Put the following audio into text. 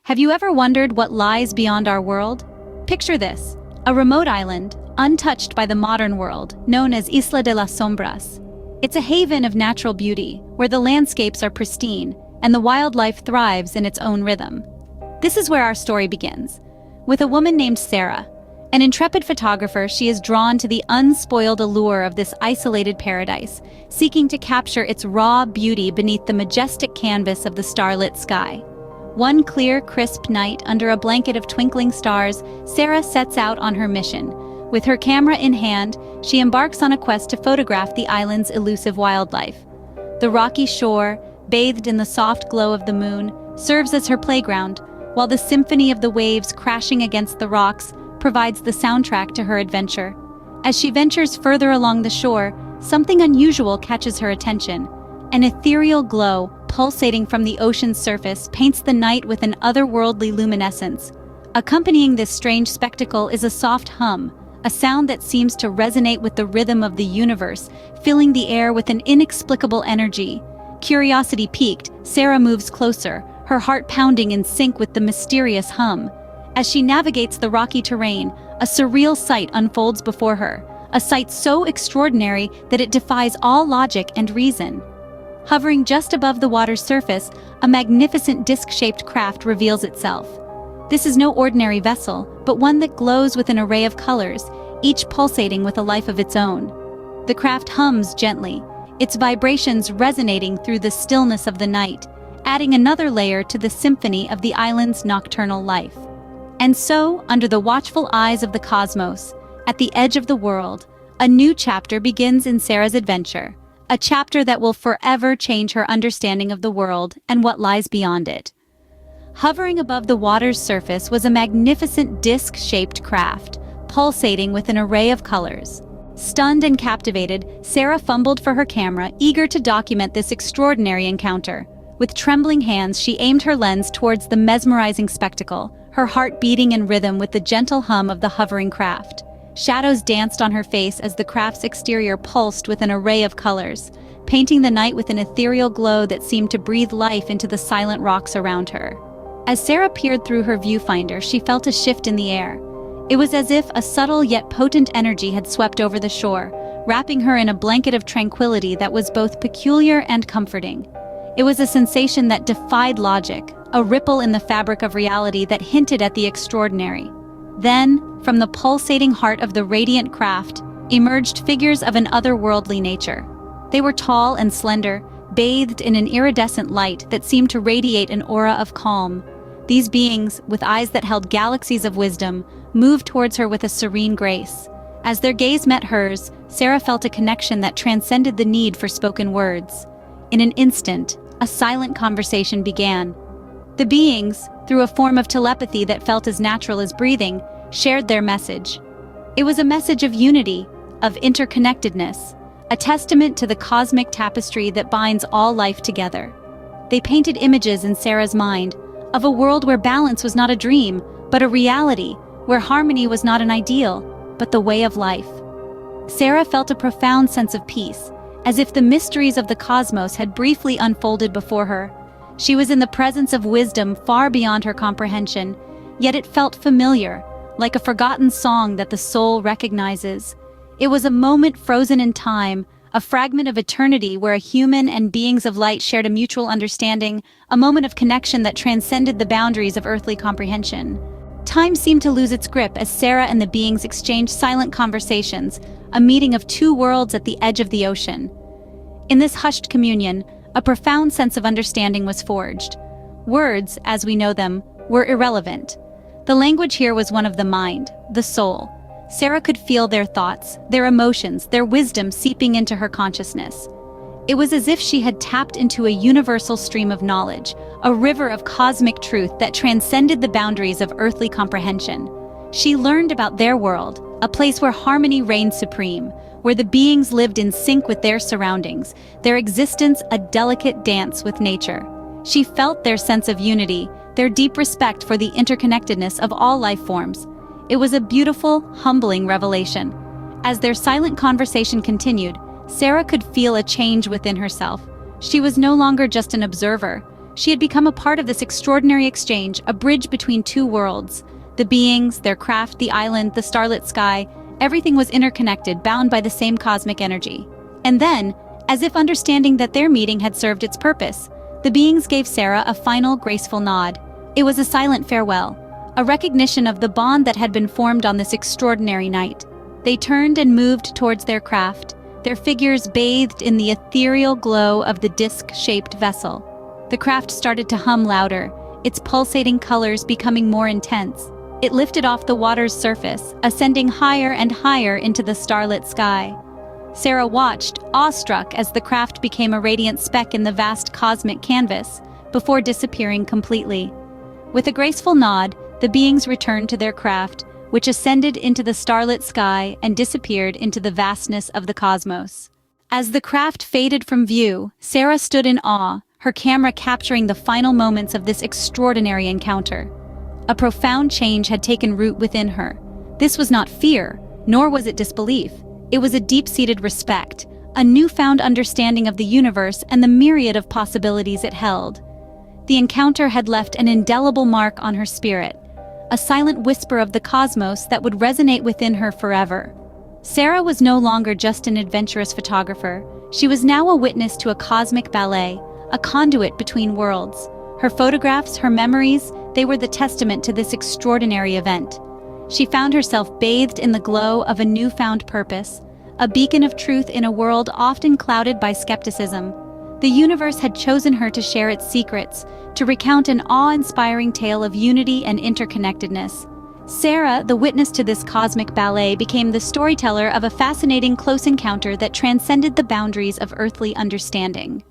Have you ever wondered what lies beyond our world? Picture this, a remote island, untouched by the modern world, known as Isla de las Sombras. It's a haven of natural beauty, where the landscapes are pristine, and the wildlife thrives in its own rhythm. This is where our story begins. With a woman named Sarah, an intrepid photographer, she is drawn to the unspoiled allure of this isolated paradise, seeking to capture its raw beauty beneath the majestic canvas of the starlit sky. One clear, crisp night, under a blanket of twinkling stars, Sarah sets out on her mission. With her camera in hand, she embarks on a quest to photograph the island's elusive wildlife. The rocky shore, bathed in the soft glow of the moon, serves as her playground, while the symphony of the waves crashing against the rocks provides the soundtrack to her adventure. As she ventures further along the shore, something unusual catches her attention. An ethereal glow, pulsating from the ocean's surface, paints the night with an otherworldly luminescence. Accompanying this strange spectacle is a soft hum, a sound that seems to resonate with the rhythm of the universe, filling the air with an inexplicable energy. Curiosity piqued, Sarah moves closer, her heart pounding in sync with the mysterious hum. As she navigates the rocky terrain, a surreal sight unfolds before her, a sight so extraordinary that it defies all logic and reason. Hovering just above the water's surface, a magnificent disc-shaped craft reveals itself. This is no ordinary vessel, but one that glows with an array of colors, each pulsating with a life of its own. The craft hums gently, its vibrations resonating through the stillness of the night, adding another layer to the symphony of the island's nocturnal life. And so, under the watchful eyes of the cosmos, at the edge of the world, a new chapter begins in Sarah's adventure. A chapter that will forever change her understanding of the world and what lies beyond it. Hovering above the water's surface was a magnificent disc-shaped craft, pulsating with an array of colors. Stunned and captivated, Sarah fumbled for her camera, eager to document this extraordinary encounter. With trembling hands, she aimed her lens towards the mesmerizing spectacle, her heart beating in rhythm with the gentle hum of the hovering craft. Shadows danced on her face as the craft's exterior pulsed with an array of colors, painting the night with an ethereal glow that seemed to breathe life into the silent rocks around her. As Sarah peered through her viewfinder, she felt a shift in the air. It was as if a subtle yet potent energy had swept over the shore, wrapping her in a blanket of tranquility that was both peculiar and comforting. It was a sensation that defied logic, a ripple in the fabric of reality that hinted at the extraordinary. Then, from the pulsating heart of the radiant craft, emerged figures of an otherworldly nature. They were tall and slender, bathed in an iridescent light that seemed to radiate an aura of calm. These beings, with eyes that held galaxies of wisdom, moved towards her with a serene grace. As their gaze met hers, Sarah felt a connection that transcended the need for spoken words. In an instant, a silent conversation began. The beings, through a form of telepathy that felt as natural as breathing, shared their message. It was a message of unity, of interconnectedness, a testament to the cosmic tapestry that binds all life together. They painted images in Sarah's mind of a world where balance was not a dream, but a reality, where harmony was not an ideal, but the way of life. Sarah felt a profound sense of peace, as if the mysteries of the cosmos had briefly unfolded before her. She was in the presence of wisdom far beyond her comprehension, yet it felt familiar, like a forgotten song that the soul recognizes. It was a moment frozen in time, a fragment of eternity where a human and beings of light shared a mutual understanding, a moment of connection that transcended the boundaries of earthly comprehension. Time seemed to lose its grip as Sarah and the beings exchanged silent conversations, a meeting of two worlds at the edge of the ocean. In this hushed communion, a profound sense of understanding was forged. Words, as we know them, were irrelevant. The language here was one of the mind, the soul. Sarah could feel their thoughts, their emotions, their wisdom seeping into her consciousness. It was as if she had tapped into a universal stream of knowledge, a river of cosmic truth that transcended the boundaries of earthly comprehension. She learned about their world, a place where harmony reigned supreme, where the beings lived in sync with their surroundings, their existence a delicate dance with nature. She felt their sense of unity, their deep respect for the interconnectedness of all life forms. It was a beautiful, humbling revelation. As their silent conversation continued, Sarah could feel a change within herself. She was no longer just an observer. She had become a part of this extraordinary exchange, a bridge between two worlds. The beings, their craft, the island, the starlit sky, everything was interconnected, bound by the same cosmic energy. And then, as if understanding that their meeting had served its purpose, the beings gave Sarah a final, graceful nod. It was a silent farewell, a recognition of the bond that had been formed on this extraordinary night. They turned and moved towards their craft, their figures bathed in the ethereal glow of the disc-shaped vessel. The craft started to hum louder, its pulsating colors becoming more intense. It lifted off the water's surface, ascending higher and higher into the starlit sky. Sarah watched, awestruck, as the craft became a radiant speck in the vast cosmic canvas, before disappearing completely. With a graceful nod, the beings returned to their craft, which ascended into the starlit sky and disappeared into the vastness of the cosmos. As the craft faded from view, Sarah stood in awe, her camera capturing the final moments of this extraordinary encounter. A profound change had taken root within her. This was not fear, nor was it disbelief. It was a deep-seated respect, a newfound understanding of the universe and the myriad of possibilities it held. The encounter had left an indelible mark on her spirit, a silent whisper of the cosmos that would resonate within her forever. Sarah was no longer just an adventurous photographer. She was now a witness to a cosmic ballet, a conduit between worlds. Her photographs, her memories, they were the testament to this extraordinary event. She found herself bathed in the glow of a newfound purpose, a beacon of truth in a world often clouded by skepticism. The universe had chosen her to share its secrets, to recount an awe-inspiring tale of unity and interconnectedness. Sarah, the witness to this cosmic ballet, became the storyteller of a fascinating close encounter that transcended the boundaries of earthly understanding.